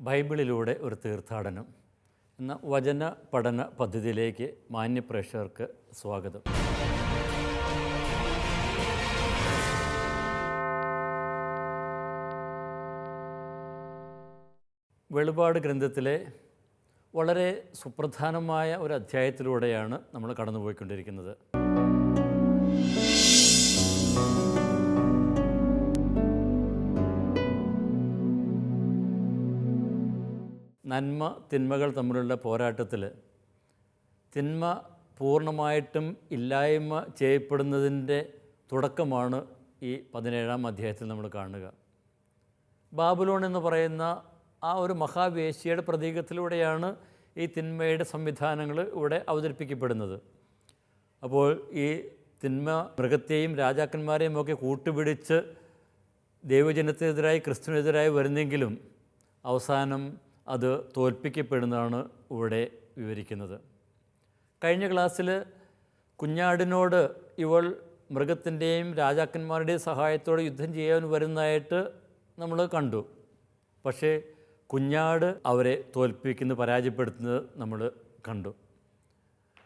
ബൈബിളിലൂടെ ഒരു തീർത്ഥാടനം എന്ന വചന പഠന പദ്ധതിയിലേക്ക് മാന്യപ്രേക്ഷകർക്ക് സ്വാഗതം. വെളിപാട് ഗ്രന്ഥത്തിലെ വളരെ സുപ്രധാനമായ ഒരു അധ്യായത്തിലൂടെയാണ് നമ്മൾ കടന്നുപോയിക്കൊണ്ടിരിക്കുന്നത്. നന്മ തിന്മകൾ തമ്മിലുള്ള പോരാട്ടത്തിൽ തിന്മ പൂർണ്ണമായിട്ടും ഇല്ലായ്മ ചെയ്യപ്പെടുന്നതിൻ്റെ തുടക്കമാണ് ഈ 17-ാം അധ്യായത്തിൽ നമ്മൾ കാണുക. ബാബിലോൺ എന്ന് പറയുന്ന ആ ഒരു മഹാവേശ്യയുടെ പ്രതീകത്തിലൂടെയാണ് ഈ തിന്മയുടെ സംവിധാനങ്ങൾ ഇവിടെ അവതരിപ്പിക്കപ്പെടുന്നത്. അപ്പോൾ ഈ തിന്മ മൃഗത്തെയും രാജാക്കന്മാരെയും ഒക്കെ കൂട്ടുപിടിച്ച് ദൈവജനത്തിനെതിരായി ക്രിസ്തുവിനെതിരായി വരുന്നെങ്കിലും അവസാനം അത് തോൽപ്പിക്കപ്പെടുന്നതാണ് ഇവിടെ വിവരിക്കുന്നത്. കഴിഞ്ഞ ക്ലാസ്സിൽ കുഞ്ഞാടിനോട് ഇവൾ മൃഗത്തിൻ്റെയും രാജാക്കന്മാരുടെയും സഹായത്തോടെ യുദ്ധം ചെയ്യാൻ വരുന്നതായിട്ട് നമ്മൾ കണ്ടു. പക്ഷേ കുഞ്ഞാട് അവരെ തോൽപ്പിക്കുന്നത്, പരാജയപ്പെടുത്തുന്നത് നമ്മൾ കണ്ടു.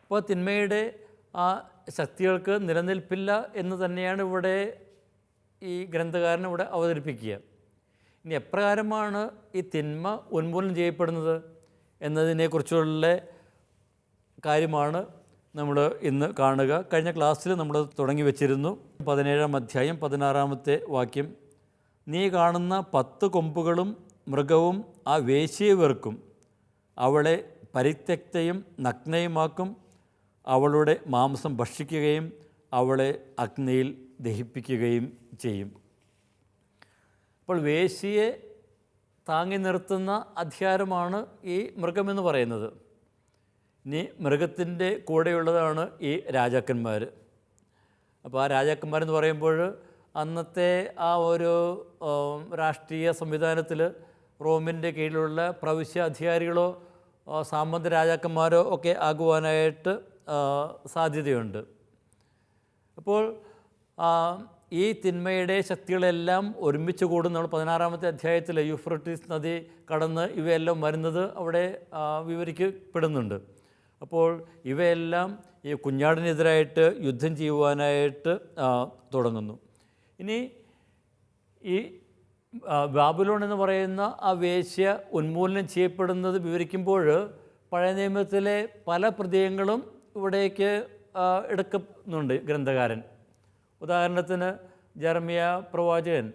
അപ്പോൾ തിന്മയുടെ ആ ശക്തികൾക്ക് നിലനിൽപ്പില്ല എന്ന് തന്നെയാണ് ഇവിടെ ഈ ഗ്രന്ഥകാരൻ ഇവിടെ അവതരിപ്പിക്കുക. ഇനി എപ്രകാരമാണ് ഈ തിന്മ ഉന്മൂലനം ചെയ്യപ്പെടുന്നത് എന്നതിനെക്കുറിച്ചുള്ള കാര്യമാണ് നമ്മൾ ഇന്ന് കാണുക. കഴിഞ്ഞ ക്ലാസ്സിൽ നമ്മൾ തുടങ്ങി വച്ചിരുന്നു. 17-ാം അധ്യായം 16-ാമത്തെ വാക്യം, നീ കാണുന്ന 10 കൊമ്പുകളും മൃഗവും ആ വേശ്യയെ വെറുക്കും, അവളെ പരിത്യക്തയും നഗ്നയുമാക്കും, അവളുടെ മാംസം ഭക്ഷിക്കുകയും അവളെ അഗ്നിയിൽ ദഹിപ്പിക്കുകയും ചെയ്യും. അപ്പോൾ വേശ്യയെ താങ്ങി നിർത്തുന്ന അധികാരമാണ് ഈ മൃഗമെന്ന് പറയുന്നത്. ഇനി മൃഗത്തിൻ്റെ കൂടെയുള്ളതാണ് ഈ രാജാക്കന്മാർ. അപ്പോൾ ആ രാജാക്കന്മാരെന്ന് പറയുമ്പോൾ അന്നത്തെ ആ ഒരു രാഷ്ട്രീയ സംവിധാനത്തിൽ റോമിൻ്റെ കീഴിലുള്ള പ്രവിശ്യ അധികാരികളോ സാമന്ത രാജാക്കന്മാരോ ഒക്കെ ആകുവാനായിട്ട് സാധ്യതയുണ്ട്. അപ്പോൾ ഈ തിന്മയുടെ ശക്തികളെല്ലാം ഒരുമിച്ച് കൂടും. നമ്മൾ 16-ാമത്തെ അധ്യായത്തിൽ യൂഫ്രട്ടീസ് നദി കടന്ന് ഇവയെല്ലാം വരുന്നത് അവിടെ വിവരിക്കപ്പെടുന്നുണ്ട്. അപ്പോൾ ഇവയെല്ലാം ഈ കുഞ്ഞാടിനെതിരായിട്ട് യുദ്ധം ചെയ്യുവാനായിട്ട് തുടങ്ങുന്നു. ഇനി ഈ ബാബിലോൺ എന്ന് പറയുന്ന ആ വേശ്യ ഉന്മൂലനം ചെയ്യപ്പെടുന്നത് വിവരിക്കുമ്പോൾ പഴയ നിയമത്തിലെ പല പ്രതീകങ്ങളും ഇവിടേക്ക് എടുക്കുന്നുണ്ട് ഗ്രന്ഥകാരൻ. ഉദാഹരണത്തിന് ജെറമ്യ പ്രവാചകൻ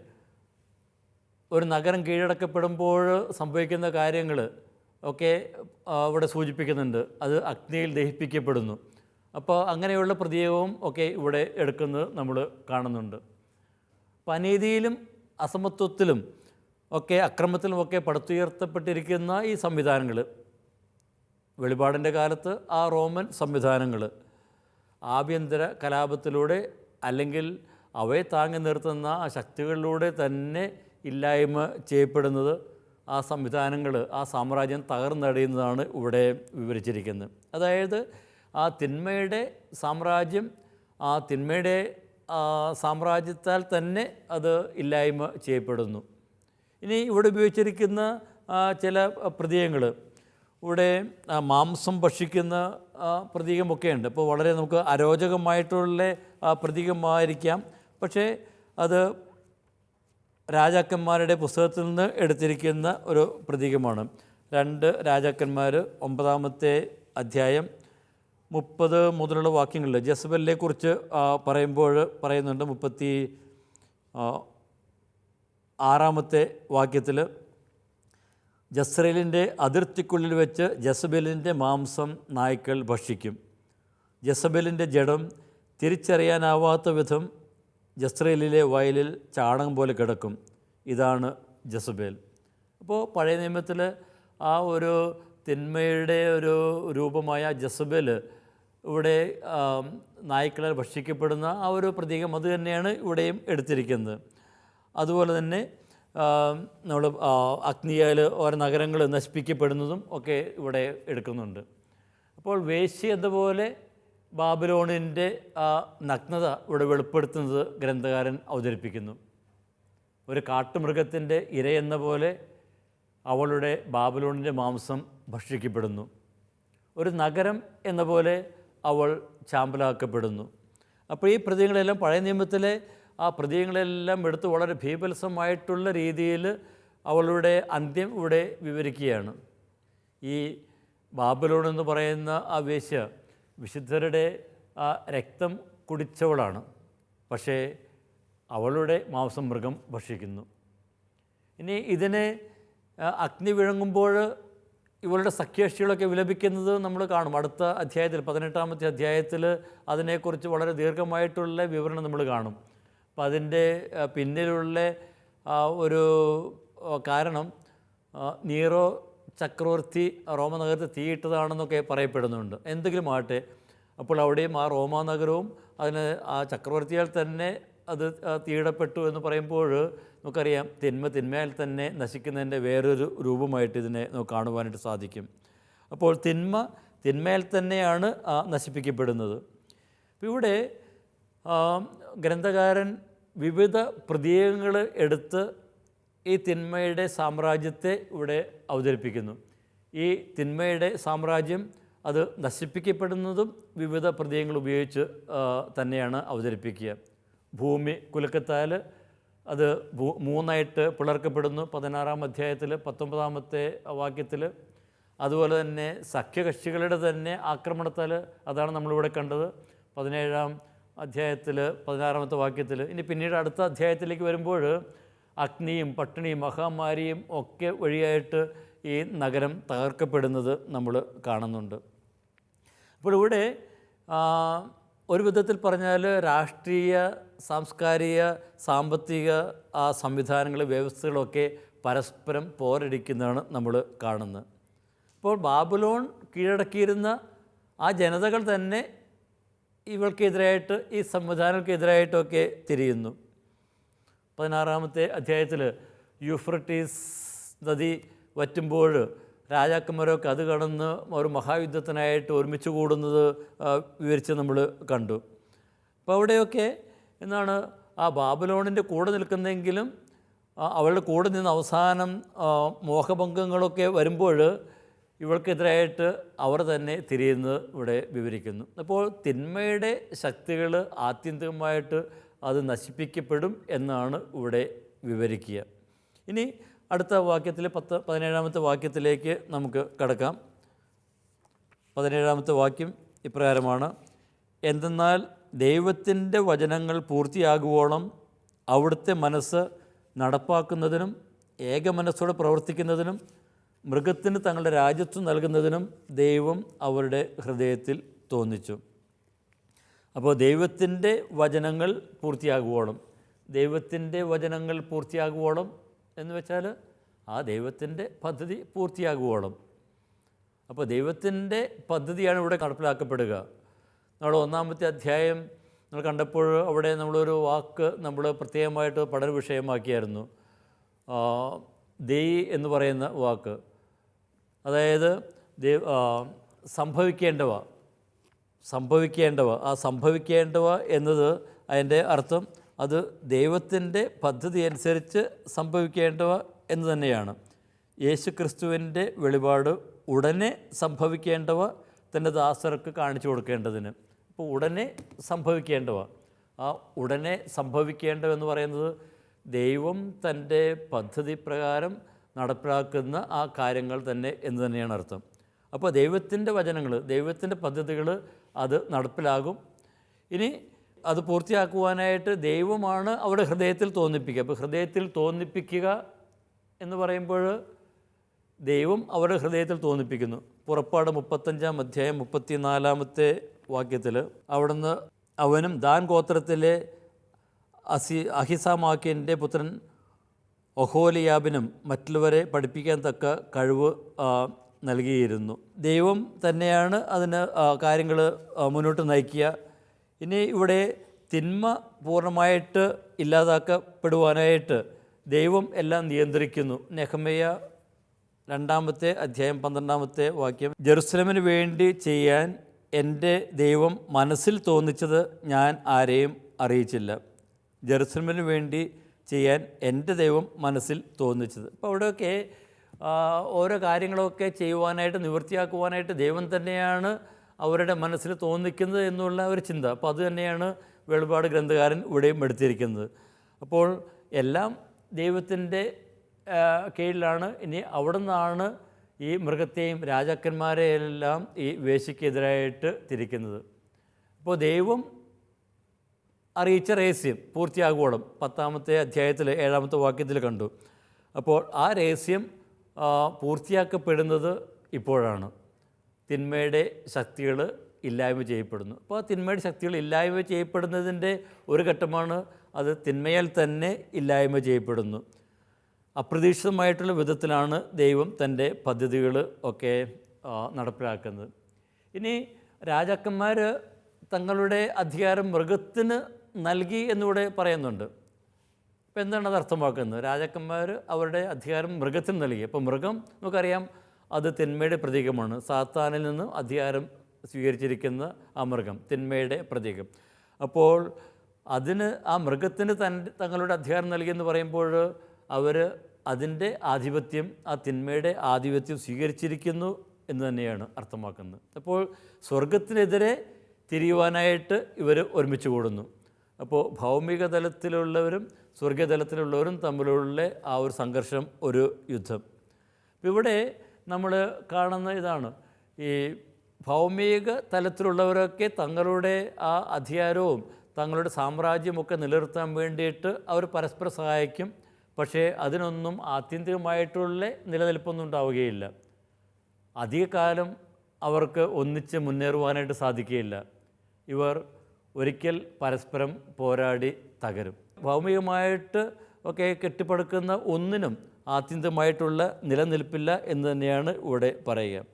ഒരു നഗരം കീഴടക്കപ്പെടുമ്പോൾ സംഭവിക്കുന്ന കാര്യങ്ങൾ ഒക്കെ ഇവിടെ സൂചിപ്പിക്കുന്നുണ്ട്. അത് അഗ്നിയിൽ ദഹിപ്പിക്കപ്പെടുന്നു. അപ്പോൾ അങ്ങനെയുള്ള പ്രതീകവും ഒക്കെ ഇവിടെ എടുക്കുന്നത് നമ്മൾ കാണുന്നുണ്ട്. അപ്പോൾ അനീതിയിലും അസമത്വത്തിലും ഒക്കെ അക്രമത്തിലുമൊക്കെ പടുത്തുയർത്തപ്പെട്ടിരിക്കുന്ന ഈ സംവിധാനങ്ങൾ, വെളിപാടിൻ്റെ കാലത്ത് ആ റോമൻ സംവിധാനങ്ങൾ ആഭ്യന്തര കലാപത്തിലൂടെ അല്ലെങ്കിൽ അവയെ താങ്ങി നിർത്തുന്ന ആ ശക്തികളിലൂടെ തന്നെ ഇല്ലായ്മ ചെയ്യപ്പെടുന്നത്, ആ സംവിധാനങ്ങൾ, ആ സാമ്രാജ്യം തകർന്നടിയുന്നതാണ് ഇവിടെ വിവരിച്ചിരിക്കുന്നത്. അതായത് ആ തിന്മയുടെ സാമ്രാജ്യം, ആ തിന്മയുടെ സാമ്രാജ്യത്താൽ തന്നെ അത് ഇല്ലായ്മ ചെയ്യപ്പെടുന്നു. ഇനി ഇവിടെ ഉപയോഗിച്ചിരിക്കുന്ന ചില പ്രതീകങ്ങൾ, ഇവിടെ മാംസം ഭക്ഷിക്കുന്ന പ്രതീകമൊക്കെയുണ്ട്. അപ്പോൾ വളരെ നമുക്ക് അരോചകമായിട്ടുള്ള പ്രതീകമായിരിക്കാം. പക്ഷേ അത് രാജാക്കന്മാരുടെ പുസ്തകത്തിൽ നിന്ന് എടുത്തിരിക്കുന്ന ഒരു പ്രതീകമാണ്. 2 രാജാക്കന്മാർ 9-ാമത്തെ അധ്യായം 30 മുതലുള്ള വാക്യങ്ങളിൽ ജെസബെലിനെ കുറിച്ച് പറയുമ്പോൾ പറയുന്നുണ്ട്. 36-ാമത്തെ വാക്യത്തിൽ, ജസ്രയേലിൻ്റെ അതിർത്തിക്കുള്ളിൽ വെച്ച് ജെസബെലിൻ്റെ മാംസം നായ്ക്കൾ ഭക്ഷിക്കും, ജെസബെലിൻ്റെ ജഡം തിരിച്ചറിയാനാവാത്ത വിധം ജസ്രയേലിലെ വയലിൽ ചാണകം പോലെ കിടക്കും, ഇതാണ് ജെസബേൽ. അപ്പോൾ പഴയ നിയമത്തിൽ ആ ഒരു തിന്മയുടെ ഒരു രൂപമായ ജെസബേൽ ഇവിടെ നായ്ക്കളാൽ ഭക്ഷിക്കപ്പെടുന്ന ആ ഒരു പ്രതീകം അത് തന്നെയാണ് ഇവിടെയും എടുത്തിരിക്കുന്നത്. അതുപോലെ തന്നെ നമ്മൾ അഗ്നിയാൽ ഓരോ നഗരങ്ങൾ നശിപ്പിക്കപ്പെടുന്നതും ഒക്കെ ഇവിടെ എടുക്കുന്നുണ്ട്. അപ്പോൾ വേശ്യ എന്നപോലെ ബാബിലോണിൻ്റെ ആ നഗ്നത ഇവിടെ വെളിപ്പെടുത്തുന്നത് ഗ്രന്ഥകാരൻ അവതരിപ്പിക്കുന്നു. ഒരു കാട്ടുമൃഗത്തിൻ്റെ ഇരയെന്ന പോലെ അവളുടെ ബാബിലോണിൻ്റെ മാംസം ഭക്ഷിക്കപ്പെടുന്നു. ഒരു നഗരം എന്ന പോലെ അവൾ ചാമ്പലാക്കപ്പെടുന്നു. അപ്പോൾ ഈ പ്രതീകങ്ങളെല്ലാം പഴയ നിയമത്തിലെ ആ പ്രതീകങ്ങളെല്ലാം എടുത്ത് വളരെ ഭീഭത്സമായിട്ടുള്ള രീതിയിൽ അവളുടെ അന്ത്യം ഇവിടെ വിവരിക്കുകയാണ്. ഈ ബാബിലോൺ എന്ന് പറയുന്ന ആ വേശ്യ വിശുദ്ധരുടെ ആ രക്തം കുടിച്ചവളാണ്. പക്ഷേ അവളുടെ മാംസം മൃഗം ഭക്ഷിക്കുന്നു. ഇനി ഇതിനെ അഗ്നി വിഴുങ്ങുമ്പോൾ ഇവളുടെ സഖ്യകക്ഷികളൊക്കെ വിലപിക്കുന്നത് നമ്മൾ കാണും. അടുത്ത അധ്യായത്തിൽ 18-ാമത്തെ അധ്യായത്തിൽ അതിനെക്കുറിച്ച് വളരെ ദീർഘമായിട്ടുള്ള വിവരണം നമ്മൾ കാണും. അപ്പം അതിൻ്റെ പിന്നിലുള്ള ഒരു കാരണം നീറോ ചക്രവർത്തി റോമ നഗരത്തിൽ തീയിട്ടതാണെന്നൊക്കെ പറയപ്പെടുന്നുണ്ട്. എന്തെങ്കിലും ആകട്ടെ, അപ്പോൾ അവിടെയും ആ റോമാ നഗരവും അതിന് ആ ചക്രവർത്തിയാൽ തന്നെ അത് തീയിടപ്പെട്ടു എന്ന് പറയുമ്പോൾ നമുക്കറിയാം തിന്മയാൽ തന്നെ നശിക്കുന്നതിൻ്റെ വേറൊരു രൂപമായിട്ട് ഇതിനെ നമുക്ക് കാണുവാനായിട്ട് സാധിക്കും. അപ്പോൾ തിന്മയാൽ തന്നെയാണ് നശിപ്പിക്കപ്പെടുന്നത്. അപ്പോൾ ഇവിടെ ഗ്രന്ഥകാരൻ വിവിധ പ്രതീകങ്ങൾ എടുത്ത് ഈ തിന്മയുടെ സാമ്രാജ്യത്തെ ഇവിടെ അവതരിപ്പിക്കുന്നു. ഈ തിന്മയുടെ സാമ്രാജ്യം അത് നശിപ്പിക്കപ്പെടുന്നതും വിവിധ പ്രതീകങ്ങൾ ഉപയോഗിച്ച് തന്നെയാണ് അവതരിപ്പിക്കുക. ഭൂമി കുലുക്കത്താൽ അത് മൂന്നായിട്ട് പിളർക്കപ്പെടുന്നു 16-ാം അധ്യായത്തിൽ 19-ാമത്തെ വാക്യത്തിൽ. അതുപോലെ തന്നെ സഖ്യകക്ഷികളുടെ തന്നെ ആക്രമണത്താൽ, അതാണ് നമ്മളിവിടെ കണ്ടത് 17-ാം അധ്യായത്തിൽ 16-ാമത്തെ വാക്യത്തിൽ. ഇനി പിന്നീട് അടുത്ത അധ്യായത്തിലേക്ക് വരുമ്പോൾ അഗ്നിയും പട്ടിണിയും മഹാമാരിയും ഒക്കെ വഴിയായിട്ട് ഈ നഗരം തകർക്കപ്പെടുന്നത് നമ്മൾ കാണുന്നുണ്ട്. അപ്പോൾ ഇവിടെ ഒരു വിധത്തിൽ പറഞ്ഞാൽ രാഷ്ട്രീയ, സാംസ്കാരിക, സാമ്പത്തിക സംവിധാനങ്ങൾ, വ്യവസ്ഥകളൊക്കെ പരസ്പരം പോരടിക്കുന്നതാണ് നമ്മൾ കാണുന്നത്. ഇപ്പോൾ ബാബിലോൺ കീഴടക്കിയിരുന്ന ആ ജനതകൾ തന്നെ ഇവൾക്കെതിരായിട്ട്, ഈ സംവിധാനങ്ങൾക്കെതിരായിട്ടൊക്കെ തിരിയുന്നു. 16-ാമത്തെ അധ്യായത്തിൽ യൂഫ്രട്ടീസ് നദി വറ്റുമ്പോൾ രാജാക്കന്മാരൊക്കെ അത് കടന്ന് ഒരു മഹായുദ്ധത്തിനായിട്ട് ഒരുമിച്ച് കൂടുന്നത് വിവരിച്ച് നമ്മൾ കണ്ടു. അപ്പോൾ അവിടെയൊക്കെ എന്താണ് ആ ബാബിലോണിൻ്റെ കൂടെ നിൽക്കുന്നതെങ്കിലും അവളുടെ കൂടെ നിന്ന് അവസാനം മോഹഭംഗങ്ങളൊക്കെ വരുമ്പോൾ ഇവൾക്കെതിരായിട്ട് അവർ തന്നെ തിരിയുന്നത് ഇവിടെ വിവരിക്കുന്നു. അപ്പോൾ തിന്മയുടെ ശക്തികൾ ആത്യന്തികമായിട്ട് അത് നശിപ്പിക്കപ്പെടും എന്നാണ് ഇവിടെ വിവരിക്കുക. ഇനി അടുത്ത വാക്യത്തിൽ 17-ാമത്തെ വാക്യത്തിലേക്ക് നമുക്ക് കടക്കാം. 17-ാമത്തെ വാക്യം ഇപ്രകാരമാണ്: എന്തെന്നാൽ ദൈവത്തിൻ്റെ വചനങ്ങൾ പൂർത്തിയാകുവോളം അവിടുത്തെ മനസ്സ് നടപ്പാക്കുന്നതിനും ഏകമനസ്സോടെ പ്രവർത്തിക്കുന്നതിനും മൃഗത്തിന് തങ്ങളുടെ രാജ്യത്വം നൽകുന്നതിനും ദൈവം അവരുടെ ഹൃദയത്തിൽ തോന്നിച്ചു. അപ്പോൾ ദൈവത്തിൻ്റെ വചനങ്ങൾ പൂർത്തിയാകുവോളം, ദൈവത്തിൻ്റെ വചനങ്ങൾ പൂർത്തിയാകുവോളം എന്ന് വെച്ചാൽ ആ ദൈവത്തിൻ്റെ പദ്ധതി പൂർത്തിയാകുവോളം. അപ്പോൾ ദൈവത്തിൻ്റെ പദ്ധതിയാണ് ഇവിടെ നടപ്പിലാക്കപ്പെടുക. നമ്മൾ 1-ാമത്തെ അധ്യായം നമ്മൾ കണ്ടപ്പോൾ അവിടെ നമ്മളൊരു വാക്ക് നമ്മൾ പ്രത്യേകമായിട്ട് പഠന വിഷയമാക്കിയായിരുന്നു. ദൈ എന്ന് പറയുന്ന വാക്ക്, അതായത് സംഭവിക്കേണ്ടവ. ആ സംഭവിക്കേണ്ടവ എന്നത് അതിൻ്റെ അർത്ഥം അത് ദൈവത്തിൻ്റെ പദ്ധതി അനുസരിച്ച് സംഭവിക്കേണ്ടവ എന്ന് തന്നെയാണ്. യേശുക്രിസ്തുവിൻ്റെ വെളിപാട് ഉടനെ സംഭവിക്കേണ്ടവ തൻ്റെ ദാസർക്ക് കാണിച്ചു കൊടുക്കേണ്ടതിന്. അപ്പോൾ ഉടനെ സംഭവിക്കേണ്ടവ, ആ ഉടനെ സംഭവിക്കേണ്ടവെന്ന് പറയുന്നത് ദൈവം തൻ്റെ പദ്ധതി പ്രകാരം നടപ്പിലാക്കുന്ന ആ കാര്യങ്ങൾ തന്നെ എന്ന് തന്നെയാണ് അർത്ഥം. അപ്പോൾ ദൈവത്തിൻ്റെ വചനങ്ങൾ, ദൈവത്തിൻ്റെ പദ്ധതികൾ അത് നടപ്പിലാകും. ഇനി അത് പൂർത്തിയാക്കുവാനായിട്ട് ദൈവമാണ് അവിടെ ഹൃദയത്തിൽ തോന്നിപ്പിക്കുക. അപ്പോൾ ഹൃദയത്തിൽ തോന്നിപ്പിക്കുക എന്ന് പറയുമ്പോൾ ദൈവം അവരുടെ ഹൃദയത്തിൽ തോന്നിപ്പിക്കുന്നു. പുറപ്പാട് 35-ാം അധ്യായം 34-ാമത്തെ വാക്യത്തിൽ അവിടുന്ന് അവനും ദാൻ ഗോത്രത്തിലെ അഹിസാമാക്കിൻ്റെ പുത്രൻ ഒഹോലിയാബിനും മറ്റുള്ളവരെ പഠിപ്പിക്കാൻ തക്ക കഴിവ് നൽകിയിരുന്നു. ദൈവം തന്നെയാണ് അതിന് കാര്യങ്ങൾ മുന്നോട്ട് നയിക്കുക. ഇനി ഇവിടെ തിന്മ പൂർണ്ണമായിട്ട് ഇല്ലാതാക്കപ്പെടുവാനായിട്ട് ദൈവം എല്ലാം നിയന്ത്രിക്കുന്നു. നെഹെമ്യ 2-ാമത്തെ അധ്യായം 12-ാമത്തെ വാക്യം: ജെറുസലേമിന് വേണ്ടി ചെയ്യാൻ എൻ്റെ ദൈവം മനസ്സിൽ തോന്നിച്ചത് ഞാൻ ആരെയും അറിയിച്ചില്ല. ജെറുസലേമിന് വേണ്ടി ചെയ്യാൻ എൻ്റെ ദൈവം മനസ്സിൽ തോന്നിച്ചത്. അപ്പോൾ അവിടെയൊക്കെ ഓരോ കാര്യങ്ങളൊക്കെ ചെയ്യുവാനായിട്ട് നിവൃത്തിയാക്കുവാനായിട്ട് ദൈവം തന്നെയാണ് അവരുടെ മനസ്സിൽ തോന്നിക്കുന്നത് എന്നുള്ള ഒരു ചിന്ത. അപ്പോൾ അത് തന്നെയാണ് വെളിപാട് ഗ്രന്ഥകാരൻ ഇവിടെയും എടുത്തിരിക്കുന്നത്. അപ്പോൾ എല്ലാം ദൈവത്തിൻ്റെ കീഴിലാണ്. ഇനി അവിടെ നിന്നാണ് ഈ മൃഗത്തെയും രാജാക്കന്മാരെയെല്ലാം ഈ വേശ്യക്കെതിരായിട്ട് തിരിക്കുന്നത്. അപ്പോൾ ദൈവം അറിയിച്ച രഹസ്യം പൂർത്തിയാകുവോളം 10-ാമത്തെ അധ്യായത്തിൽ 7-ാമത്തെ വാക്യത്തിൽ കണ്ടു. അപ്പോൾ ആ രഹസ്യം പൂർത്തിയാക്കപ്പെടുന്നത് ഇപ്പോഴാണ്. തിന്മയുടെ ശക്തികൾ ഇല്ലായ്മ ചെയ്യപ്പെടുന്നു. അപ്പോൾ ആ തിന്മയുടെ ശക്തികൾ ഇല്ലായ്മ ചെയ്യപ്പെടുന്നതിൻ്റെ ഒരു ഘട്ടമാണ് അത് തിന്മയാൽ തന്നെ ഇല്ലായ്മ ചെയ്യപ്പെടുന്നു. അപ്രതീക്ഷിതമായിട്ടുള്ള വിധത്തിലാണ് ദൈവം തൻ്റെ പദ്ധതികൾ ഒക്കെ നടപ്പിലാക്കുന്നത്. ഇനി രാജാക്കന്മാർ തങ്ങളുടെ അധികാരം മൃഗത്തിന് നൽകി എന്നിവിടെ പറയുന്നുണ്ട്. അപ്പോൾ എന്താണ് അത് അർത്ഥമാക്കുന്നത്? രാജാക്കന്മാർ അവരുടെ അധികാരം മൃഗത്തിന് നൽകി. അപ്പോൾ മൃഗം നമുക്കറിയാം അത് തിന്മയുടെ പ്രതീകമാണ്. സാത്താനിൽ നിന്നും അധികാരം സ്വീകരിച്ചിരിക്കുന്ന ആ മൃഗം തിന്മയുടെ പ്രതീകം. അപ്പോൾ അതിന് ആ മൃഗത്തിന് തങ്ങളുടെ അധികാരം നൽകിയെന്ന് പറയുമ്പോൾ അവർ അതിൻ്റെ ആധിപത്യം, ആ തിന്മയുടെ ആധിപത്യം സ്വീകരിച്ചിരിക്കുന്നു എന്ന് തന്നെയാണ് അർത്ഥമാക്കുന്നത്. അപ്പോൾ സ്വർഗത്തിനെതിരെ തിരിയുവാനായിട്ട് ഇവർ ഒരുമിച്ച് കൂടുന്നു. അപ്പോൾ ഭൗമിക തലത്തിലുള്ളവരും സ്വർഗതലത്തിലുള്ളവരും തമ്മിലുള്ള ആ ഒരു സംഘർഷം, ഒരു യുദ്ധം. ഇവിടെ നമ്മൾ കാണുന്ന ഇതാണ്, ഈ ഭൗമിക തലത്തിലുള്ളവരൊക്കെ തങ്ങളുടെ ആ അധികാരവും തങ്ങളുടെ സാമ്രാജ്യമൊക്കെ നിലനിർത്താൻ വേണ്ടിയിട്ട് അവർ പരസ്പരം സഹായിക്കും. പക്ഷേ അതിനൊന്നും ആത്യന്തികമായിട്ടുള്ള നിലനിൽപ്പൊന്നും ഉണ്ടാവുകയില്ല. അധികകാലം അവർക്ക് ഒന്നിച്ച് മുന്നേറുവാനായിട്ട് സാധിക്കുകയില്ല. ഇവർ ഒരിക്കൽ പരസ്പരം പോരാടി തകരും. ഭൗമികമായിട്ട് ഒക്കെ കെട്ടിപ്പടുക്കുന്ന ഒന്നിനും ആത്യന്തികമായിട്ടുള്ള നിലനിൽപ്പില്ല എന്ന് തന്നെയാണ് ഇവിടെ പറയുക.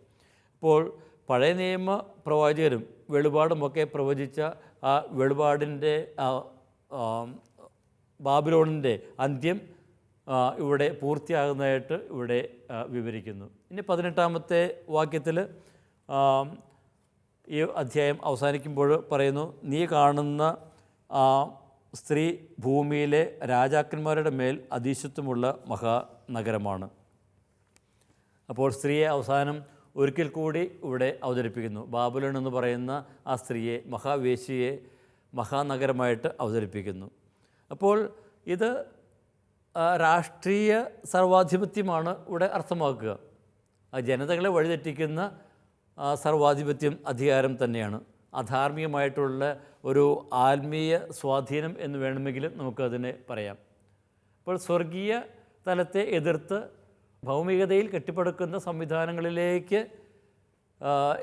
ഇപ്പോൾ പഴയ നിയമ പ്രവാചകരും വെളിപാടുമൊക്കെ പ്രവചിച്ച ആ വെളിപാടിൻ്റെ ബാബിലോണിൻ്റെ അന്ത്യം ഇവിടെ പൂർത്തിയാകുന്നതായിട്ട് ഇവിടെ വിവരിക്കുന്നു. ഇനി 18-ാമത്തെ വാക്യത്തിൽ ഈ അധ്യായം അവസാനിക്കുമ്പോൾ പറയുന്നു, നീ കാണുന്ന സ്ത്രീ ഭൂമിയിലെ രാജാക്കന്മാരുടെ മേൽ അധീശത്വമുള്ള മഹാനഗരമാണ്. അപ്പോൾ സ്ത്രീയെ അവസാനം ഒരിക്കൽ കൂടി ഇവിടെ അവതരിപ്പിക്കുന്നു. ബാബിലോൺ എന്ന് പറയുന്ന ആ സ്ത്രീയെ, മഹാവേശ്യയെ മഹാനഗരമായിട്ട് അവതരിപ്പിക്കുന്നു. അപ്പോൾ ഇത് രാഷ്ട്രീയ സർവാധിപത്യമാണ് ഇവിടെ അർത്ഥമാക്കുക. ആ ജനതകളെ വഴിതെറ്റിക്കുന്ന സർവാധിപത്യം, അധികാരം തന്നെയാണ്. അധാർമികമായിട്ടുള്ള ഒരു ആത്മീയ സ്വാധീനം എന്ന് വേണമെങ്കിലും നമുക്കതിനെ പറയാം. അപ്പോൾ സ്വർഗീയ തലത്തെ എതിർത്ത് ഭൗമികതയിൽ കെട്ടിപ്പടുക്കുന്ന സംവിധാനങ്ങളിലേക്ക്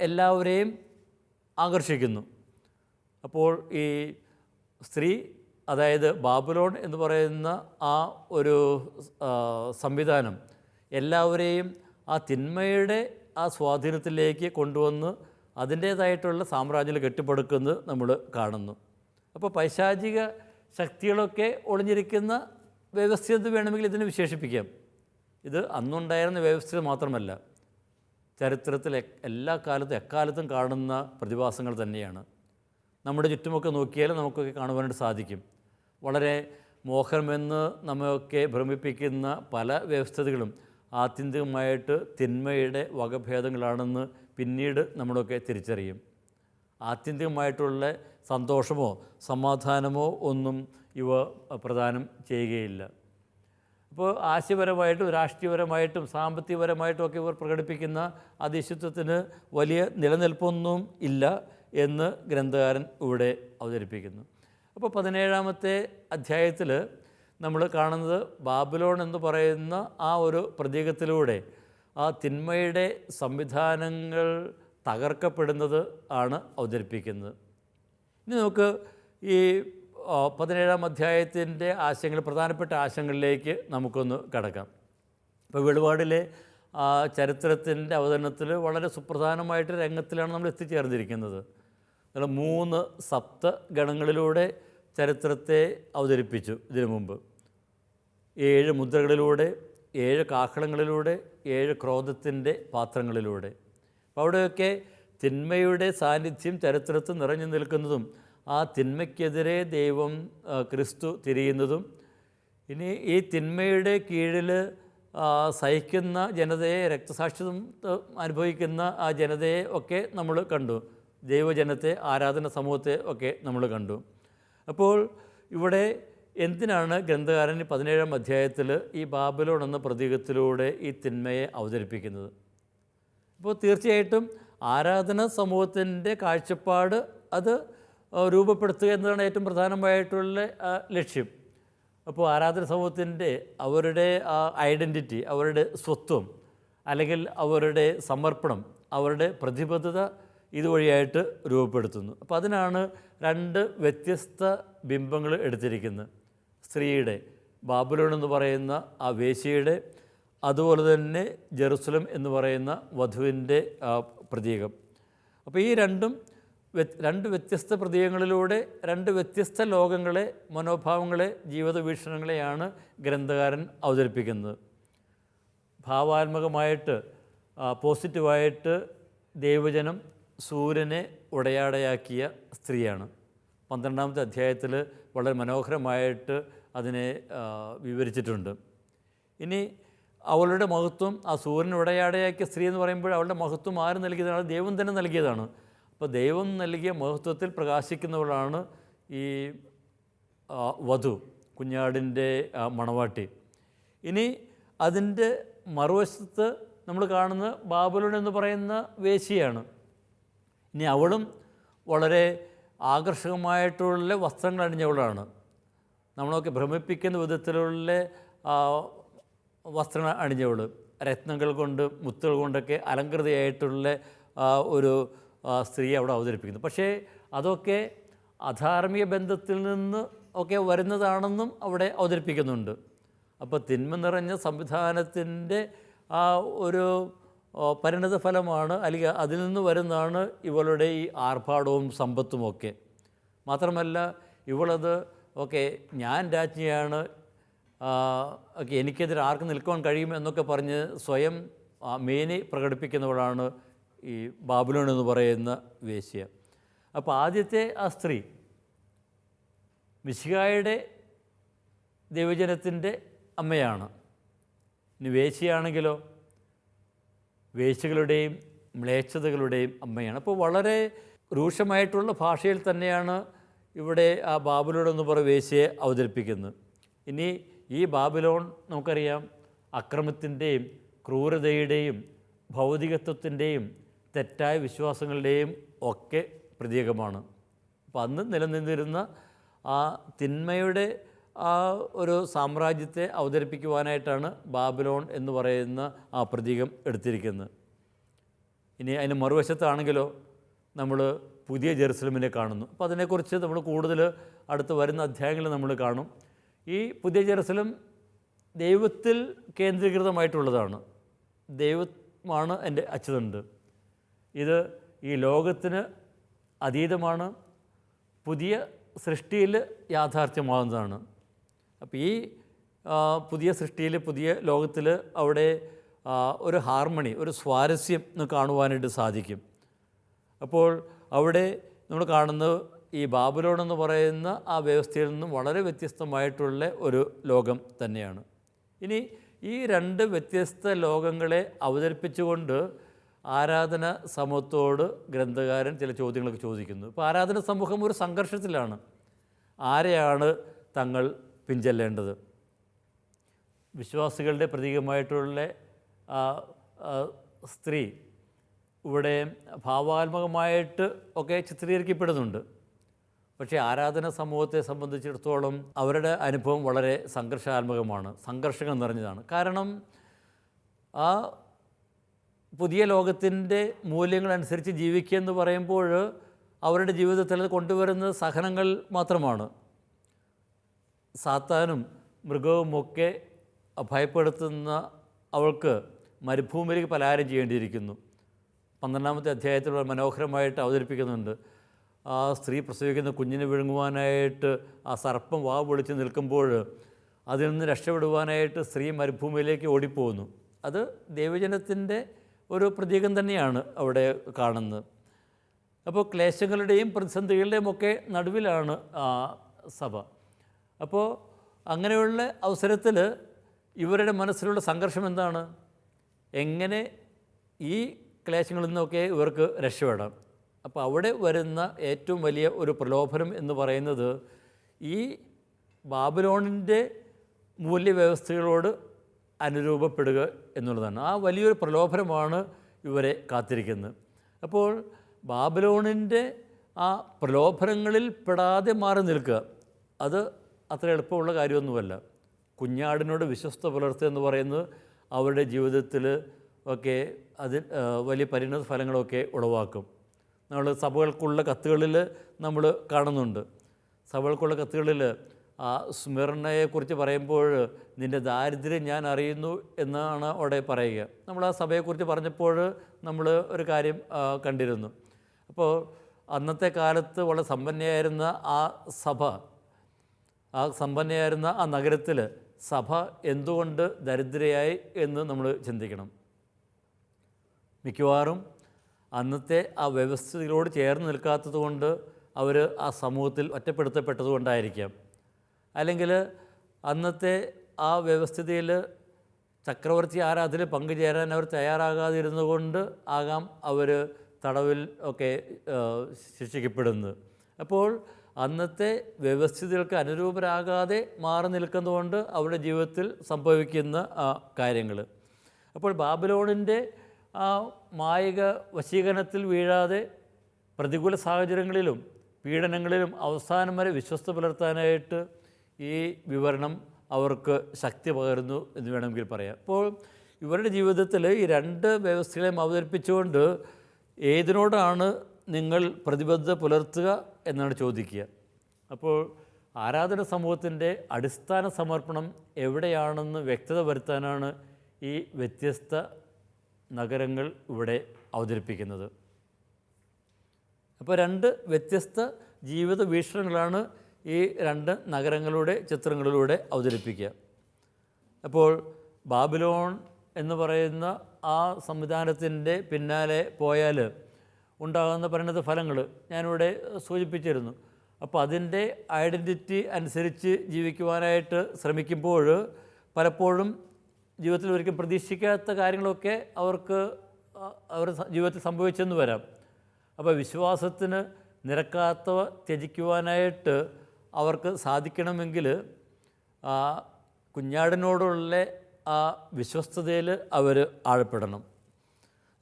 എല്ലാവരെയും ആകർഷിക്കുന്നു. അപ്പോൾ ഈ സ്ത്രീ, അതായത് ബാബിലോൺ എന്ന് പറയുന്ന ആ ഒരു സംവിധാനം എല്ലാവരെയും ആ തിന്മയുടെ ആ സ്വാധീനത്തിലേക്ക് കൊണ്ടുവന്ന് അതിൻ്റേതായിട്ടുള്ള സാമ്രാജ്യം കെട്ടിപ്പടുക്കുന്നത് നമ്മൾ കാണുന്നു. അപ്പോൾ പൈശാചിക ശക്തികളൊക്കെ ഒളിഞ്ഞിരിക്കുന്ന വ്യവസ്ഥ എന്ന് വേണമെങ്കിൽ ഇതിനെ വിശേഷിപ്പിക്കാം. ഇത് അന്നുണ്ടായിരുന്ന വ്യവസ്ഥ മാത്രമല്ല, ചരിത്രത്തിൽ എല്ലാ കാലത്തും എക്കാലത്തും കാണുന്ന പ്രതിഭാസങ്ങൾ തന്നെയാണ്. നമ്മുടെ ചുറ്റുമൊക്കെ നോക്കിയാൽ നമുക്കൊക്കെ കാണുവാനായിട്ട് സാധിക്കും. വളരെ മോഹനമെന്ന് നമ്മയൊക്കെ ഭ്രമിപ്പിക്കുന്ന പല വ്യവസ്ഥതകളും ആത്യന്തികമായിട്ട് തിന്മയുടെ വകഭേദങ്ങളാണെന്ന് പിന്നീട് നമ്മളൊക്കെ തിരിച്ചറിയും. ആത്യന്തികമായിട്ടുള്ള സന്തോഷമോ സമാധാനമോ ഒന്നും ഇവ പ്രദാനം ചെയ്യുകയില്ല. അപ്പോൾ ആശയപരമായിട്ടും രാഷ്ട്രീയപരമായിട്ടും സാമ്പത്തികപരമായിട്ടും ഒക്കെ ഇവർ പ്രകടിപ്പിക്കുന്ന അധീശത്വത്തിന് വലിയ നിലനിൽപ്പൊന്നും ഇല്ല എന്ന് ഗ്രന്ഥകാരൻ ഇവിടെ അവതരിപ്പിക്കുന്നു. അപ്പോൾ 17-ാമത്തെ അധ്യായത്തിൽ നമ്മൾ കാണുന്നത് ബാബിലോൺ എന്ന് പറയുന്ന ആ ഒരു പ്രതീകത്തിലൂടെ ആ തിന്മയുടെ സംവിധാനങ്ങൾ തകർക്കപ്പെടുന്നത് ആണ് അവതരിപ്പിക്കുന്നത്. ഇനി നമുക്ക് ഈ 17-ാം അധ്യായത്തിൻ്റെ ആശയങ്ങൾ, പ്രധാനപ്പെട്ട ആശയങ്ങളിലേക്ക് നമുക്കൊന്ന് കടക്കാം. ഇപ്പോൾ വെളിപാടിലെ ചരിത്രത്തിൻ്റെ അവതരണത്തിൽ വളരെ സുപ്രധാനമായിട്ട് രംഗത്തിലാണ് നമ്മൾ എത്തിച്ചേർന്നിരിക്കുന്നത്. നമ്മൾ 3 സപ്തഗണങ്ങളിലൂടെ ചരിത്രത്തെ അവതരിപ്പിച്ചു ഇതിനു മുമ്പ്. 7 മുദ്രകളിലൂടെ, 7 കാഹളങ്ങളിലൂടെ, 7 ക്രോധത്തിൻ്റെ പാത്രങ്ങളിലൂടെ. അപ്പോൾ അവിടെയൊക്കെ തിന്മയുടെ സാന്നിധ്യം ചരിത്രത്തിൽ നിറഞ്ഞു നിൽക്കുന്നതും ആ തിന്മയ്ക്കെതിരെ ദൈവം ക്രിസ്തു തിരിയുന്നതും, ഇനി ഈ തിന്മയുടെ കീഴിൽ സഹിക്കുന്ന ജനതയെ, രക്തസാക്ഷിത്വം അനുഭവിക്കുന്ന ആ ജനതയെ ഒക്കെ നമ്മൾ കണ്ടു. ദൈവജനത്തെ, ആരാധന സമൂഹത്തെ ഒക്കെ നമ്മൾ കണ്ടു. അപ്പോൾ ഇവിടെ എന്തിനാണ് ഗ്രന്ഥകാരൻ 17-ാം അധ്യായത്തിൽ ഈ ബാബിലോൺ എന്ന പ്രതീകത്തിലൂടെ ഈ തിന്മയെ അവതരിപ്പിക്കുന്നത്? ഇപ്പോൾ തീർച്ചയായിട്ടും ആരാധന സമൂഹത്തിൻ്റെ കാഴ്ചപ്പാട് അത് രൂപപ്പെടുത്തുക എന്നതാണ് ഏറ്റവും പ്രധാനമായിട്ടുള്ള ലക്ഷ്യം. അപ്പോൾ ആരാധന സമൂഹത്തിൻ്റെ അവരുടെ ഐഡൻറ്റിറ്റി, അവരുടെ സ്വത്വം, അല്ലെങ്കിൽ അവരുടെ സമർപ്പണം, അവരുടെ പ്രതിബദ്ധത ഇതുവഴിയായിട്ട് രൂപപ്പെടുത്തുന്നു. അപ്പോൾ അതിനാണ് 2 വ്യത്യസ്ത ബിംബങ്ങൾ എടുത്തിരിക്കുന്നത്. സ്ത്രീയുടെ, ബാബിലോൺ എന്ന് പറയുന്ന ആ വേശ്യയുടെ, അതുപോലെ തന്നെ ജെറുസലം എന്ന് പറയുന്ന വധുവിൻ്റെ പ്രതീകം. അപ്പോൾ ഈ രണ്ട് വ്യത്യസ്ത പ്രതീകങ്ങളിലൂടെ 2 വ്യത്യസ്ത ലോകങ്ങളെ, മനോഭാവങ്ങളെ, ജീവിത വീക്ഷണങ്ങളെയാണ് ഗ്രന്ഥകാരൻ അവതരിപ്പിക്കുന്നത്. ഭാവാത്മകമായിട്ട്, പോസിറ്റീവായിട്ട് ദൈവജനം സൂര്യനെ ഉടയാടയാക്കിയ സ്ത്രീയാണ്. 12-ാമത്തെ അധ്യായത്തിൽ വളരെ മനോഹരമായിട്ട് അതിനെ വിവരിച്ചിട്ടുണ്ട്. ഇനി അവളുടെ മഹത്വം, ആ സൂര്യനെ ഉടയാടയാക്കിയ സ്ത്രീ എന്ന് പറയുമ്പോൾ അവളുടെ മഹത്വം ആര് നൽകിയതാണ്? ദൈവം തന്നെ നൽകിയതാണ്. അപ്പോൾ ദൈവം നൽകിയ മഹത്വത്തിൽ പ്രകാശിക്കുന്നവളാണ് ഈ വധു, കുഞ്ഞാടിൻ്റെ മണവാട്ടി. ഇനി അതിൻ്റെ മറുവശത്ത് നമ്മൾ കാണുന്ന ബാബിലോൺ എന്ന് പറയുന്ന വേശ്യയാണ്. ഇനി അവളും വളരെ ആകർഷകമായിട്ടുള്ള വസ്ത്രങ്ങൾ അണിഞ്ഞവളാണ്. നമ്മളൊക്കെ ഭ്രമിപ്പിക്കുന്ന വിധത്തിലുള്ള വസ്ത്രങ്ങൾ അണിഞ്ഞവൾ, രത്നങ്ങൾ കൊണ്ട്, മുത്തുകൾ കൊണ്ടൊക്കെ അലങ്കൃതയായിട്ടുള്ള ഒരു സ്ത്രീയെ അവിടെ അവതരിപ്പിക്കുന്നു. പക്ഷേ അതൊക്കെ അധാർമിക ബന്ധത്തിൽ നിന്ന് ഒക്കെ വരുന്നതാണെന്നും അവിടെ അവതരിപ്പിക്കുന്നുണ്ട്. അപ്പോൾ തിന്മ നിറഞ്ഞ സംവിധാനത്തിൻ്റെ ഒരു പരിണത ഫലമാണ്, അല്ലെങ്കിൽ അതിൽ നിന്ന് വരുന്നതാണ് ഇവളുടെ ഈ ആർഭാടവും സമ്പത്തുമൊക്കെ. മാത്രമല്ല ഇവളത് ഞാൻ രാജ്ഞിയാണ്, എനിക്കെതിരെ ആർക്ക് നിൽക്കുവാൻ കഴിയും എന്നൊക്കെ പറഞ്ഞ് സ്വയം മേനി പ്രകടിപ്പിക്കുന്നവളാണ് ഈ ബാബിലോൺ എന്ന് പറയുന്ന വേശ്യ. അപ്പോൾ ആദ്യത്തെ ആ സ്ത്രീ മിശിഹായുടെ ദൈവജനത്തിൻ്റെ അമ്മയാണ്. ഇനി വേശ്യയാണെങ്കിലോ വേശ്യകളുടെയും മ്ലേച്ഛതകളുടെയും അമ്മയാണ്. അപ്പോൾ വളരെ രൂക്ഷമായിട്ടുള്ള ഭാഷയിൽ തന്നെയാണ് ഇവിടെ ആ ബാബിലോൺ എന്ന് പറയുന്ന വേശ്യയെ അവതരിപ്പിക്കുന്നത്. ഇനി ഈ ബാബിലോൺ നമുക്കറിയാം അക്രമത്തിൻ്റെയും ക്രൂരതയുടെയും ഭൗതികത്വത്തിൻ്റെയും തെറ്റായ വിശ്വാസങ്ങളുടെയും ഒക്കെ പ്രതീകമാണ്. അപ്പം അന്ന് നിലനിന്നിരുന്ന ആ തിന്മയുടെ ആ ഒരു സാമ്രാജ്യത്തെ അവതരിപ്പിക്കുവാനായിട്ടാണ് ബാബിലോൺ എന്ന് പറയുന്ന ആ പ്രതീകം എടുത്തിരിക്കുന്നത്. ഇനി അതിന് മറുവശത്താണെങ്കിലോ നമ്മൾ പുതിയ ജെറുസലമിനെ കാണുന്നു. അപ്പോൾ അതിനെക്കുറിച്ച് നമ്മൾ കൂടുതൽ അടുത്ത് വരുന്ന അധ്യായങ്ങളിൽ നമ്മൾ കാണും. ഈ പുതിയ ജെറുസലം ദൈവത്തിൽ കേന്ദ്രീകൃതമായിട്ടുള്ളതാണ്. ദൈവമാണ് എൻ്റെ അച്ചുതണ്ട്. ഇത് ഈ ലോകത്തിന് അതീതമാണ്, പുതിയ സൃഷ്ടിയിൽ യാഥാർത്ഥ്യമാകുന്നതാണ്. അപ്പോൾ ഈ പുതിയ സൃഷ്ടിയിൽ, പുതിയ ലോകത്തിൽ അവിടെ ഒരു ഹാർമണി, ഒരു സ്വാരസ്യം കാണുവാനായിട്ട് സാധിക്കും. അപ്പോൾ അവിടെ നമ്മൾ കാണുന്നത് ഈ ബാബിലോൺ എന്ന് പറയുന്ന ആ വ്യവസ്ഥയിൽ നിന്നും വളരെ വ്യത്യസ്തമായിട്ടുള്ള ഒരു ലോകം തന്നെയാണ്. ഇനി ഈ 2 വ്യത്യസ്ത ലോകങ്ങളെ അവതരിപ്പിച്ചുകൊണ്ട് ആരാധന സമൂഹത്തോട് ഗ്രന്ഥകാരൻ ചില ചോദ്യങ്ങളൊക്കെ ചോദിക്കുന്നു. ഇപ്പോൾ ആരാധന സമൂഹം ഒരു സംഘർഷത്തിലാണ്. ആരെയാണ് തങ്ങൾ പിൻചെല്ലേണ്ടത്? വിശ്വാസികളുടെ പ്രതീകമായിട്ടുള്ള സ്ത്രീ ഇവിടെ ഭാവാത്മകമായിട്ട് ഒക്കെ ചിത്രീകരിക്കപ്പെടുന്നുണ്ട്. പക്ഷേ ആരാധന സമൂഹത്തെ സംബന്ധിച്ചിടത്തോളം അവരുടെ അനുഭവം വളരെ സംഘർഷാത്മകമാണ്, സംഘർഷങ്ങൾ നിറഞ്ഞതാണ്. കാരണം ആ പുതിയ ലോകത്തിൻ്റെ മൂല്യങ്ങളനുസരിച്ച് ജീവിക്കുക എന്ന് പറയുമ്പോൾ അവരുടെ ജീവിതത്തിൽ അത് കൊണ്ടുവരുന്നത് സഹനങ്ങൾ മാത്രമാണ്. സാത്താനും മൃഗവുമൊക്കെ ഭയപ്പെടുത്തുന്ന അവൾക്ക് മരുഭൂമിയിലേക്ക് പലായനം ചെയ്യേണ്ടിയിരിക്കുന്നു. 12-ാമത്തെ അധ്യായത്തിൽ മനോഹരമായിട്ട് അവതരിപ്പിക്കുന്നുണ്ട്. ആ സ്ത്രീ പ്രസവിക്കുന്ന കുഞ്ഞിനെ വിഴുങ്ങുവാനായിട്ട് ആ സർപ്പം വാവ് പൊളിച്ച് നിൽക്കുമ്പോൾ അതിൽ നിന്ന് രക്ഷപ്പെടുവാനായിട്ട് സ്ത്രീ മരുഭൂമിയിലേക്ക് ഓടിപ്പോകുന്നു. അത് ദൈവജനത്തിൻ്റെ ഒരു പ്രതീകം തന്നെയാണ് അവിടെ കാണുന്നത്. അപ്പോൾ ക്ലേശങ്ങളുടെയും പ്രതിസന്ധികളുടെയും ഒക്കെ നടുവിലാണ് സഭ. അപ്പോൾ അങ്ങനെയുള്ള അവസരത്തിൽ ഇവരുടെ മനസ്സിലുള്ള സംഘർഷം എന്താണ്? എങ്ങനെ ഈ ക്ലേശങ്ങളിൽ നിന്നൊക്കെ ഇവർക്ക് രക്ഷപ്പെടാം? അപ്പോൾ അവിടെ വരുന്ന ഏറ്റവും വലിയ ഒരു പ്രലോഭനം എന്ന് പറയുന്നത് ഈ ബാബിലോണിൻ്റെ മൂല്യവ്യവസ്ഥകളോട് അനുരൂപപ്പെടുക എന്നുള്ളതാണ്. ആ വലിയൊരു പ്രലോഭനമാണ് ഇവരെ കാത്തിരിക്കുന്നത്. അപ്പോൾ ബാബിലോണിൻ്റെ ആ പ്രലോഭനങ്ങളിൽ പെടാതെ മാറി നിൽക്കുക, അത് അത്ര എളുപ്പമുള്ള കാര്യമൊന്നുമല്ല. കുഞ്ഞാടിനോട് വിശ്വസ്ത പുലർത്തുക എന്ന് പറയുന്നത് അവരുടെ ജീവിതത്തിൽ ഒക്കെ അതിൽ വലിയ പരിണത ഫലങ്ങളൊക്കെ ഉളവാക്കും. നമ്മൾ സഭകൾക്കുള്ള കത്തുകളിൽ നമ്മൾ കാണുന്നുണ്ട്. സഭകൾക്കുള്ള കത്തുകളിൽ ആ സ്മിർണയെക്കുറിച്ച് പറയുമ്പോൾ നിൻ്റെ ദാരിദ്ര്യം ഞാൻ അറിയുന്നു എന്നാണ് അവിടെ പറയുക. നമ്മൾ ആ സഭയെക്കുറിച്ച് പറഞ്ഞപ്പോൾ നമ്മൾ ഒരു കാര്യം കണ്ടിരുന്നു. അപ്പോൾ അന്നത്തെ കാലത്ത് വളരെ സമ്പന്നയായിരുന്ന ആ സഭ, ആ സമ്പന്നയായിരുന്ന ആ നഗരത്തിൽ സഭ എന്തുകൊണ്ട് ദരിദ്രയായി എന്ന് നമ്മൾ ചിന്തിക്കണം. മിക്കവാറും അന്നത്തെ ആ വ്യവസ്ഥകളോട് ചേർന്ന് നിൽക്കാത്തത് കൊണ്ട് അവർ ആ സമൂഹത്തിൽ ഒറ്റപ്പെടുത്തപ്പെട്ടതുകൊണ്ടായിരിക്കാം. അല്ലെങ്കിൽ അന്നത്തെ ആ വ്യവസ്ഥിതിയിൽ ചക്രവർത്തി ആരാധനയിൽ പങ്കുചേരാൻ അവർ തയ്യാറാകാതിരുന്നുകൊണ്ട് ആകാം അവർ തടവിൽ ഒക്കെ ശിക്ഷിക്കപ്പെടുന്നത്. അപ്പോൾ അന്നത്തെ വ്യവസ്ഥിതികൾക്ക് അനുരൂപരാകാതെ മാറി നിൽക്കുന്നതുകൊണ്ട് അവരുടെ ജീവിതത്തിൽ സംഭവിക്കുന്ന കാര്യങ്ങൾ. അപ്പോൾ ബാബിലോണിൻ്റെ ആ മായിക വശീകരണത്തിൽ വീഴാതെ പ്രതികൂല സാഹചര്യങ്ങളിലും പീഡനങ്ങളിലും അവസാനം വരെ വിശ്വസ്ത പുലർത്താനായിട്ട് ഈ വിവരണം അവർക്ക് ശക്തി പകരുന്നു എന്ന് വേണമെങ്കിൽ പറയാം. അപ്പോൾ ഇവരുടെ ജീവിതത്തിൽ ഈ രണ്ട് വ്യവസ്ഥകളെയും അവതരിപ്പിച്ചുകൊണ്ട് ഏതിനോടാണ് നിങ്ങൾ പ്രതിബദ്ധത പുലർത്തുക എന്നാണ് ചോദിക്കുക. അപ്പോൾ ആരാധന സമൂഹത്തിൻ്റെ അടിസ്ഥാന സമർപ്പണം എവിടെയാണെന്ന് വ്യക്തത വരുത്താനാണ് ഈ വ്യത്യസ്ത നഗരങ്ങൾ ഇവിടെ അവതരിപ്പിക്കുന്നത്. അപ്പോൾ രണ്ട് വ്യത്യസ്ത ജീവിത വീക്ഷണങ്ങളാണ് ഈ രണ്ട് നഗരങ്ങളുടെ ചിത്രങ്ങളിലൂടെ അവതരിപ്പിക്കുക. അപ്പോൾ ബാബിലോൺ എന്ന് പറയുന്ന ആ സംവിധാനത്തിൻ്റെ പിന്നാലെ പോയാൽ ഉണ്ടാകുന്ന പരിണത ഫലങ്ങൾ ഞാനിവിടെ സൂചിപ്പിച്ചിരുന്നു. അപ്പോൾ അതിൻ്റെ ഐഡൻറ്റിറ്റി അനുസരിച്ച് ജീവിക്കുവാനായിട്ട് ശ്രമിക്കുമ്പോൾ പലപ്പോഴും ജീവിതത്തിൽ ഒരിക്കലും പ്രതീക്ഷിക്കാത്ത കാര്യങ്ങളൊക്കെ അവർക്ക് അവരുടെ ജീവിതത്തിൽ സംഭവിച്ചെന്ന് വരാം. അപ്പോൾ വിശ്വാസത്തിന് നിരക്കാത്തവ ത്യജിക്കുവാനായിട്ട് അവർക്ക് സാധിക്കണമെങ്കിൽ കുഞ്ഞാടിനോടുള്ള ആ വിശ്വസ്തതയിൽ അവർ ആഴപ്പെടണം.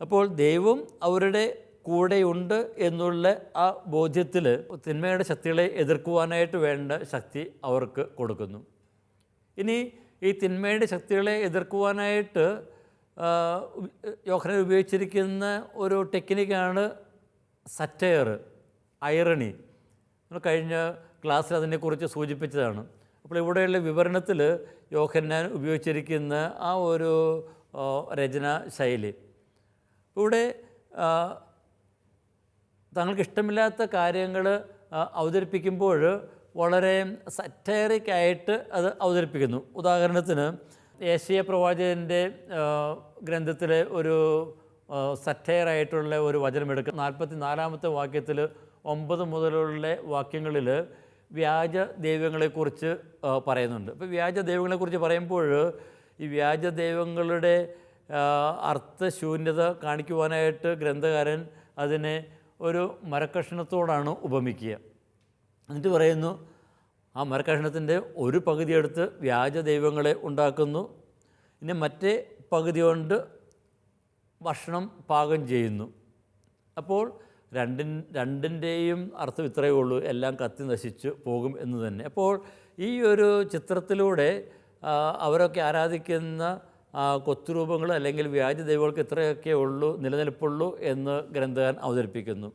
അപ്പോൾ ദൈവം അവരുടെ കൂടെയുണ്ട് എന്നുള്ള ആ ബോധ്യത്തിൽ തിന്മയുടെ ശക്തികളെ എതിർക്കുവാനായിട്ട് വേണ്ട ശക്തി അവർക്ക് കൊടുക്കുന്നു. ഇനി ഈ തിന്മയുടെ ശക്തികളെ എതിർക്കുവാനായിട്ട് യോഹന്നാൻ ഉപയോഗിച്ചിരിക്കുന്ന ഒരു ടെക്നിക്കാണ് സറ്റയർ, ഐറണി. കഴിഞ്ഞ ക്ലാസ്സിൽ അതിനെക്കുറിച്ച് സൂചിപ്പിച്ചതാണ്. അപ്പോൾ ഇവിടെയുള്ള വിവരണത്തിൽ യോഹന്നാൻ ഉപയോഗിച്ചിരിക്കുന്ന ആ ഒരു രചനാ ശൈലി, ഇവിടെ തങ്ങൾക്ക് ഇഷ്ടമില്ലാത്ത കാര്യങ്ങൾ അവതരിപ്പിക്കുമ്പോൾ വളരെ സറ്റയറിക്കായിട്ട് അത് അവതരിപ്പിക്കുന്നു. ഉദാഹരണത്തിന് യേശയ്യാ പ്രവാചകൻ്റെ ഗ്രന്ഥത്തിലെ ഒരു സറ്റയറായിട്ടുള്ള ഒരു വചനമെടുക്കുക. 44-ാമത്തെ വാക്യത്തിൽ 9 മുതലുള്ള വാക്യങ്ങളിൽ വ്യാജ ദൈവങ്ങളെക്കുറിച്ച് പറയുന്നുണ്ട്. അപ്പോൾ വ്യാജ ദൈവങ്ങളെക്കുറിച്ച് പറയുമ്പോൾ ഈ വ്യാജ ദൈവങ്ങളുടെ അർത്ഥശൂന്യത കാണിക്കുവാനായിട്ട് ഗ്രന്ഥകാരൻ അതിനെ ഒരു മരക്കഷ്ണത്തോടാണ് ഉപമിക്കുക. എന്നിട്ട് പറയുന്നു, ആ മരക്കഷ്ണത്തിൻ്റെ ഒരു പകുതി എടുത്ത് വ്യാജ ദൈവങ്ങളെ ഉണ്ടാക്കുന്നു, ഇനി മറ്റേ പകുതി കൊണ്ട് ഭക്ഷണം പാകം ചെയ്യുന്നു. അപ്പോൾ രണ്ടിൻ്റെയും അർത്ഥം ഇത്രയേ ഉള്ളൂ, എല്ലാം കത്തി നശിച്ച് പോകും എന്ന് തന്നെ. അപ്പോൾ ഈ ഒരു ചിത്രത്തിലൂടെ അവരൊക്കെ ആരാധിക്കുന്ന കൊത്തുരൂപങ്ങൾ അല്ലെങ്കിൽ വ്യാജ ദൈവങ്ങൾക്ക് ഇത്രയൊക്കെ ഉള്ളൂ, നിലനിൽപ്പുള്ളൂ എന്ന് ഗ്രന്ഥകാരൻ അവതരിപ്പിക്കുന്നു.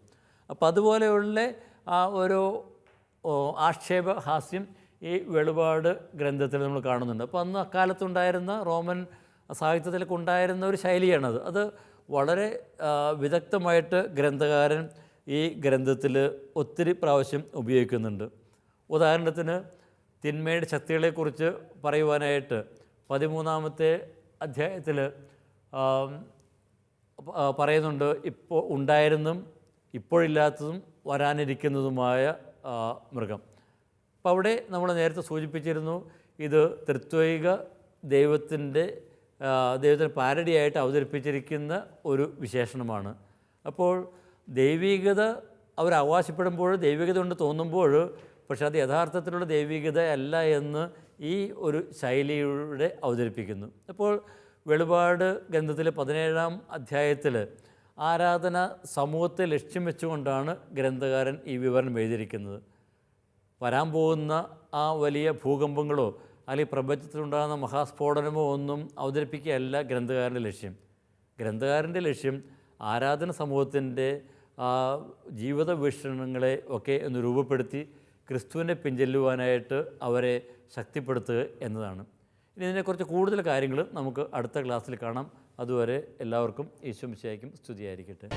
അപ്പോൾ അതുപോലെയുള്ള ആ ഒരു ആക്ഷേപഹാസ്യം ഈ വെളിപാട് ഗ്രന്ഥത്തിൽ നമ്മൾ കാണുന്നുണ്ട്. അപ്പോൾ അന്ന് അക്കാലത്തുണ്ടായിരുന്ന റോമൻ സാഹിത്യത്തിലൊക്കെ ഉണ്ടായിരുന്ന ഒരു ശൈലിയാണത്. അത് വളരെ വിദഗ്ധമായിട്ട് ഗ്രന്ഥകാരൻ ഈ ഗ്രന്ഥത്തിൽ ഒത്തിരി പ്രാവശ്യം ഉപയോഗിക്കുന്നുണ്ട്. ഉദാഹരണത്തിന് തിന്മയുടെ ശക്തികളെക്കുറിച്ച് പറയുവാനായിട്ട് 13-ാമത്തെ അധ്യായത്തിൽ പറയുന്നുണ്ട്, ഇപ്പോൾ ഉണ്ടായിരുന്നതും ഇപ്പോഴില്ലാത്തതും വരാനിരിക്കുന്നതുമായ മൃഗം. അപ്പോൾ അവിടെ നമ്മൾ നേരത്തെ സൂചിപ്പിച്ചിരുന്നു, ഇത് ത്രിത്വൈക ദൈവത്തിന് പാരഡിയായിട്ട് അവതരിപ്പിച്ചിരിക്കുന്ന ഒരു വിശേഷണമാണ്. അപ്പോൾ ദൈവികത അവർ അവകാശപ്പെടുമ്പോൾ ദൈവികത കൊണ്ട് തോന്നുമ്പോൾ പക്ഷേ അത് യഥാർത്ഥത്തിലുള്ള ദൈവികത അല്ല എന്ന് ഈ ഒരു ശൈലിയുടെ അവതരിപ്പിക്കുന്നു. അപ്പോൾ വെളിപാട് ഗ്രന്ഥത്തിലെ 17-ാം അധ്യായത്തിൽ ആരാധന സമൂഹത്തെ ലക്ഷ്യം വെച്ചുകൊണ്ടാണ് ഗ്രന്ഥകാരൻ ഈ വിവരണം എഴുതിയിരിക്കുന്നത്. വരാൻ പോകുന്ന ആ വലിയ ഭൂകമ്പങ്ങളോ അല്ലെങ്കിൽ പ്രപഞ്ചത്തിലുണ്ടാകുന്ന മഹാസ്ഫോടനമോ ഒന്നും അവതരിപ്പിക്കുകയല്ല ഗ്രന്ഥകാരൻ്റെ ലക്ഷ്യം. ഗ്രന്ഥകാരൻ്റെ ലക്ഷ്യം ആരാധന സമൂഹത്തിൻ്റെ ജീവിത വീക്ഷണങ്ങളെ ഒക്കെ ഒന്ന് രൂപപ്പെടുത്തി ക്രിസ്തുവിനെ പിൻചെല്ലുവാനായിട്ട് അവരെ ശക്തിപ്പെടുത്തുക എന്നതാണ്. ഇനി ഇതിനെക്കുറിച്ച് കൂടുതൽ കാര്യങ്ങൾ നമുക്ക് അടുത്ത ക്ലാസ്സിൽ കാണാം. അതുവരെ എല്ലാവർക്കും ഈശോ മിശിഹായ്ക്കും സ്തുതിയായിരിക്കട്ടെ.